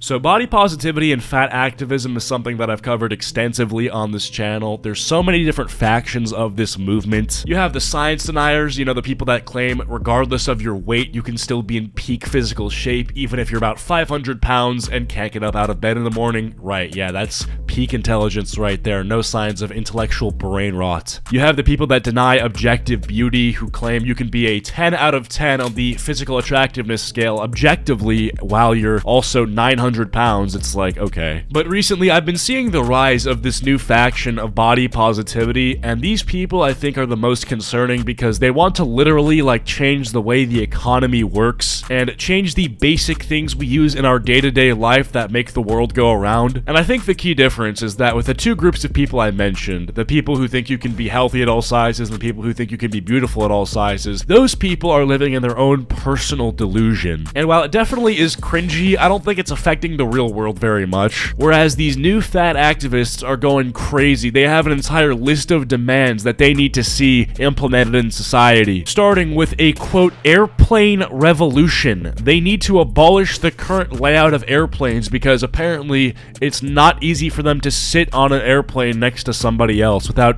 So body positivity and fat activism is something that I've covered extensively on this channel. There's so many different factions of this movement. You have the science deniers, the people that claim regardless of your weight, you can still be in peak physical shape, even if you're about 500 pounds and can't get up out of bed in the morning. Right, yeah, that's peak intelligence right there. No signs of intellectual brain rot. You have the people that deny objective beauty, who claim you can be a 10 out of 10 on the physical attractiveness scale objectively while you're also 900 pounds. It's like, okay. But recently I've been seeing the rise of this new faction of body positivity, and these people I think are the most concerning because they want to literally change the way the economy works and change the basic things we use in our day-to-day life that make the world go around. And I think the key difference is that with the two groups of people I mentioned, the people who think you can be healthy at all sizes and the people who think you can be beautiful at all sizes, those people are living in their own personal delusion. And while it definitely is cringy, I don't think it's affecting the real world very much. Whereas these new fat activists are going crazy. They have an entire list of demands that they need to see implemented in society, starting with a quote airplane revolution. They need to abolish the current layout of airplanes because apparently it's not easy for them to sit on an airplane next to somebody else without,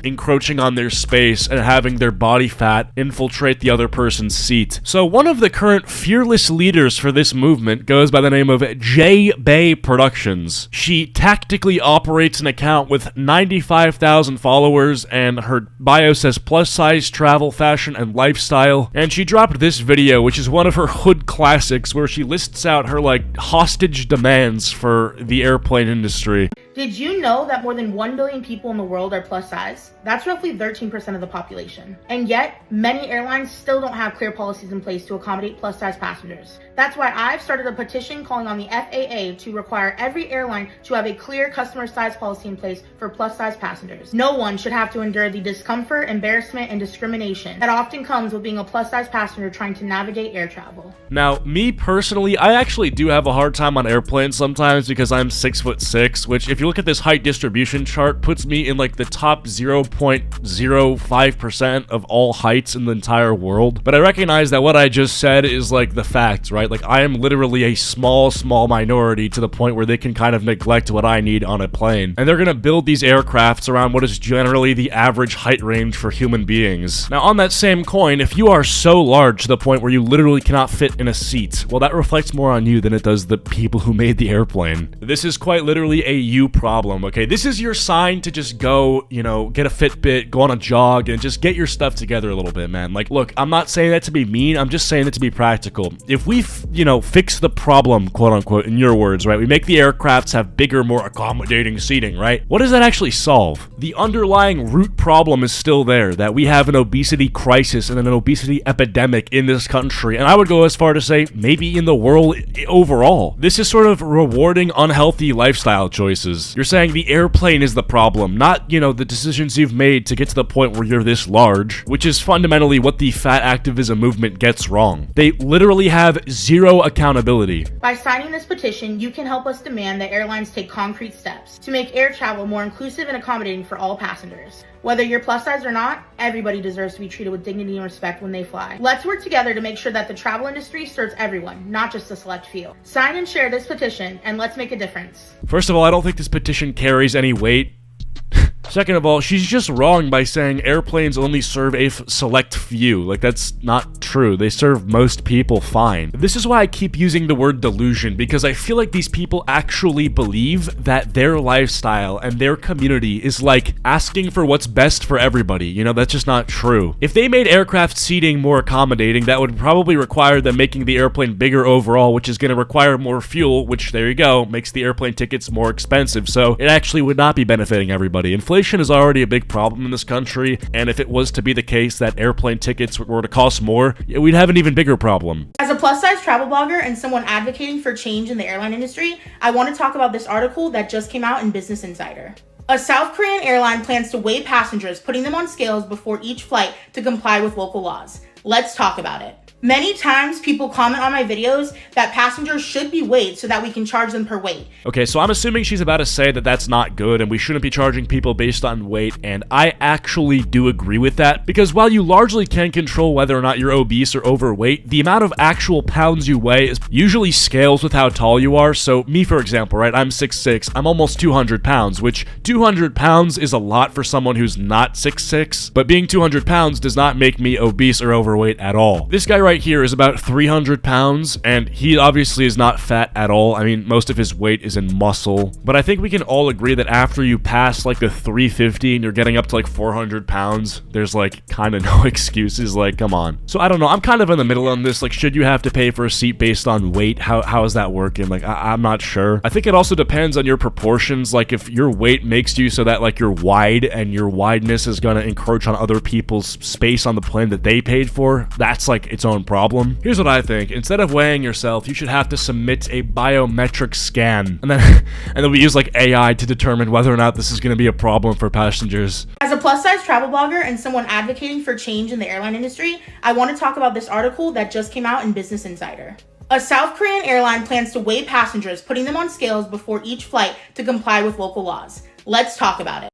encroaching on their space and having their body fat infiltrate the other person's seat. So one of the current fearless leaders for this movement goes by the name of J. Bay Productions. She tactically operates an account with 95,000 followers, and her bio says plus size, travel, fashion, and lifestyle. And she dropped this video, which is one of her hood classics, where she lists out her hostage demands for the airplane industry. Did you know that more than 1 billion people in the world are plus size? That's roughly 13% of the population. And yet, many airlines still don't have clear policies in place to accommodate plus size passengers. That's why I've started a petition calling on the FAA to require every airline to have a clear customer size policy in place for plus size passengers. No one should have to endure the discomfort, embarrassment, and discrimination that often comes with being a plus size passenger trying to navigate air travel. Now, me personally, I actually do have a hard time on airplanes sometimes because I'm 6'6", which if you look at this height distribution chart, puts me in the top 0.05% of all heights in the entire world. But I recognize that what I just said is the fact, right? I am literally a small minority to the point where they can kind of neglect what I need on a plane. And they're gonna build these aircrafts around what is generally the average height range for human beings. Now, on that same coin, if you are so large to the point where you literally cannot fit in a seat, well, that reflects more on you than it does the people who made the airplane. This is quite literally a you problem, okay? This is your sign to just go, get a Fitbit, go on a jog, and just get your stuff together a little bit, man. Look, I'm not saying that to be mean, I'm just saying that to be practical. If we, fix the problem, quote unquote, in your words, right? We make the aircrafts have bigger, more accommodating seating, right? What does that actually solve? The underlying root problem is still there, that we have an obesity crisis and an obesity epidemic in this country, and I would go as far to say maybe in the world overall. This is sort of rewarding unhealthy lifestyle choices. You're saying the airplane is the problem, not, the decisions you've made to get to the point where you're this large, which is fundamentally what the fat activism movement gets wrong. They literally have zero accountability. By signing this petition, you can help us demand that airlines take concrete steps to make air travel more inclusive and accommodating for all passengers. Whether you're plus size or not, everybody deserves to be treated with dignity and respect when they fly. Let's work together to make sure that the travel industry serves everyone, not just a select few. Sign and share this petition, and let's make a difference. First of all, I don't think this petition carries any weight. Second of all, she's just wrong by saying airplanes only serve a select few. That's not true. They serve most people fine. This is why I keep using the word delusion, because I feel like these people actually believe that their lifestyle and their community is asking for what's best for everybody. That's just not true. If they made aircraft seating more accommodating, that would probably require them making the airplane bigger overall, which is going to require more fuel, which, there you go, makes the airplane tickets more expensive. So it actually would not be benefiting everybody. Inflation is already a big problem in this country, and if it was to be the case that airplane tickets were to cost more, we'd have an even bigger problem. As a plus-size travel blogger and someone advocating for change in the airline industry, I want to talk about this article that just came out in Business Insider. A South Korean airline plans to weigh passengers, putting them on scales before each flight to comply with local laws. Let's talk about it. Many times people comment on my videos that passengers should be weighed so that we can charge them per weight. Okay, so I'm assuming she's about to say that that's not good and we shouldn't be charging people based on weight, and I actually do agree with that, because while you largely can control whether or not you're obese or overweight, the amount of actual pounds you weigh is usually scales with how tall you are. So me, for example, right, I'm 6'6", I'm almost 200 pounds, which 200 pounds is a lot for someone who's not 6'6", but being 200 pounds does not make me obese or overweight at all. This guy right here is about 300 pounds, and he obviously is not fat at all. I mean, most of his weight is in muscle, but I think we can all agree that after you pass like the 350 and you're getting up to like 400 pounds, there's like kind of no excuses, like, come on. So I don't know, I'm kind of in the middle on this. Like, should you have to pay for a seat based on weight? How is that working? Like, I'm not sure. I think it also depends on your proportions. Like, if your weight makes you so that like you're wide and your wideness is gonna encroach on other people's space on the plane that they paid for, that's like its own problem. Here's what I think. Instead of weighing yourself, you should have to submit a biometric scan, and then we use like AI to determine whether or not this is going to be a problem for passengers. As a plus-size travel blogger and someone advocating for change in the airline industry, I want to talk about this article that just came out in Business Insider. A South Korean airline plans to weigh passengers, putting them on scales before each flight to comply with local laws. Let's talk about it.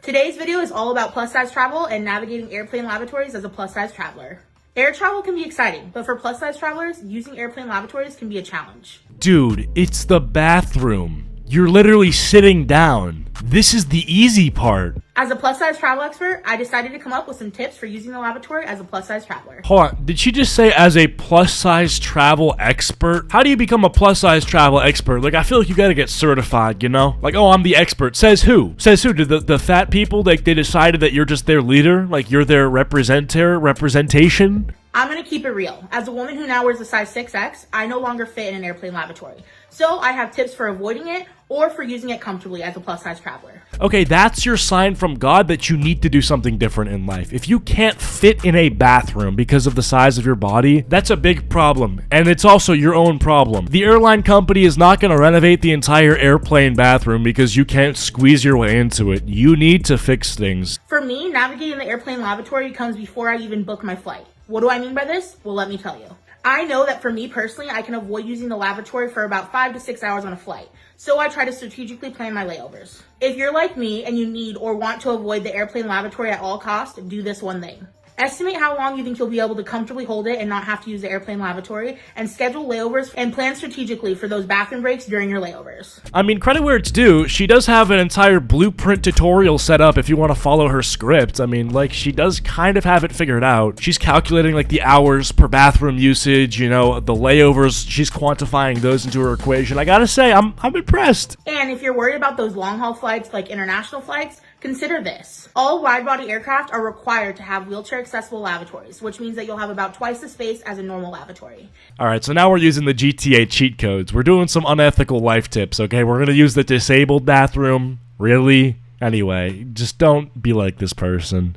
Today's video is all about plus-size travel and navigating airplane lavatories as a plus-size traveler. Air travel can be exciting, but for plus-size travelers, using airplane lavatories can be a challenge. Dude, it's the bathroom. You're literally sitting down. This is the easy part. As a plus-size travel expert, I decided to come up with some tips for using the lavatory as a plus-size traveler. Hold on, did she just say as a plus-size travel expert? How do you become a plus-size travel expert? Like, I feel like you gotta get certified, you know? Like, oh, I'm the expert. Says who? Says who? Did the fat people, like, they decided that you're just their leader? Like, you're their representation? I'm gonna keep it real. As a woman who now wears a size 6X, I no longer fit in an airplane lavatory. So I have tips for avoiding it or for using it comfortably as a plus-size traveler. Okay, that's your sign from God that you need to do something different in life. If you can't fit in a bathroom because of the size of your body, that's a big problem, and it's also your own problem. The airline company is not going to renovate the entire airplane bathroom because you can't squeeze your way into it. You need to fix things. For me, navigating the airplane lavatory comes before I even book my flight. What do I mean by this? Well, let me tell you. I know that for me personally, I can avoid using the lavatory for about 5 to 6 hours on a flight. So I try to strategically plan my layovers. If you're like me and you need or want to avoid the airplane lavatory at all costs, do this one thing. Estimate how long you think you'll be able to comfortably hold it and not have to use the airplane lavatory, and schedule layovers and plan strategically for those bathroom breaks during your layovers. I mean, credit where it's due, she does have an entire blueprint tutorial set up if you want to follow her script. I mean, like, she does kind of have it figured out. She's calculating, like, the hours per bathroom usage, you know, the layovers, she's quantifying those into her equation. I gotta say, I'm impressed. And if you're worried about those long-haul flights, like international flights, consider this. All wide-body aircraft are required to have wheelchair-accessible lavatories, which means that you'll have about twice the space as a normal lavatory. Alright, so now we're using the GTA cheat codes. We're doing some unethical life tips, okay? We're gonna use the disabled bathroom. Really? Anyway, just don't be like this person.